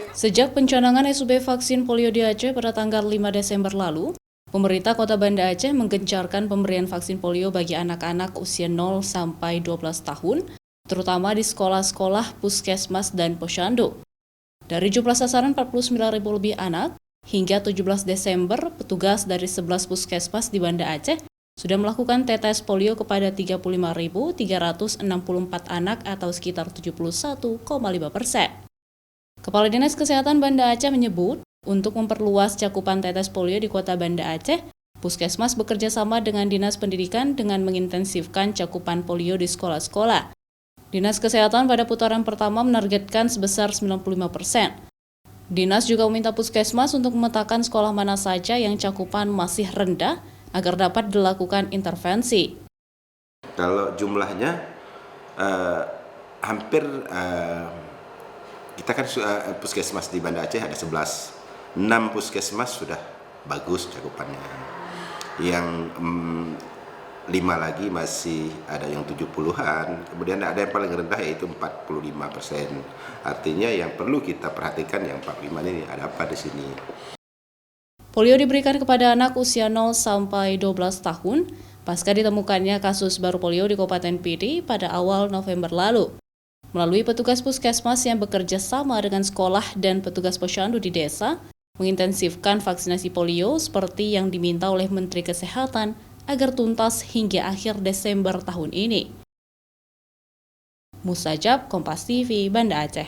Sejak pencanangan SUB vaksin polio di Aceh pada tanggal 5 Desember lalu, pemerintah Kota Banda Aceh menggencarkan pemberian vaksin polio bagi anak-anak usia 0 sampai 12 tahun, terutama di sekolah-sekolah, puskesmas, dan posyandu. Dari jumlah sasaran 49.000 lebih anak, hingga 17 Desember, petugas dari 11 puskesmas di Banda Aceh sudah melakukan tetes polio kepada 35.364 anak atau sekitar 71,5%. Kepala Dinas Kesehatan Banda Aceh menyebut, untuk memperluas cakupan tetes polio di Kota Banda Aceh, Puskesmas bekerja sama dengan Dinas Pendidikan dengan mengintensifkan cakupan polio di sekolah-sekolah. Dinas Kesehatan pada putaran pertama menargetkan sebesar 95%. Dinas juga meminta Puskesmas untuk memetakan sekolah mana saja yang cakupan masih rendah agar dapat dilakukan intervensi. Kalau jumlahnya hampir kita kan puskesmas di Banda Aceh ada 11, 6 puskesmas sudah bagus cakupannya. Yang 5 lagi masih ada yang 70-an, kemudian ada yang paling rendah yaitu 45%. Artinya yang perlu kita perhatikan yang 45 ini ada apa di sini. Polio diberikan kepada anak usia 0 sampai 12 tahun pasca ditemukannya kasus baru polio di Kabupaten Pidi pada awal November lalu. Melalui petugas puskesmas yang bekerja sama dengan sekolah dan petugas posyandu di desa, mengintensifkan vaksinasi polio seperti yang diminta oleh Menteri Kesehatan agar tuntas hingga akhir Desember tahun ini. Mustajab, Kompas TV, Banda Aceh.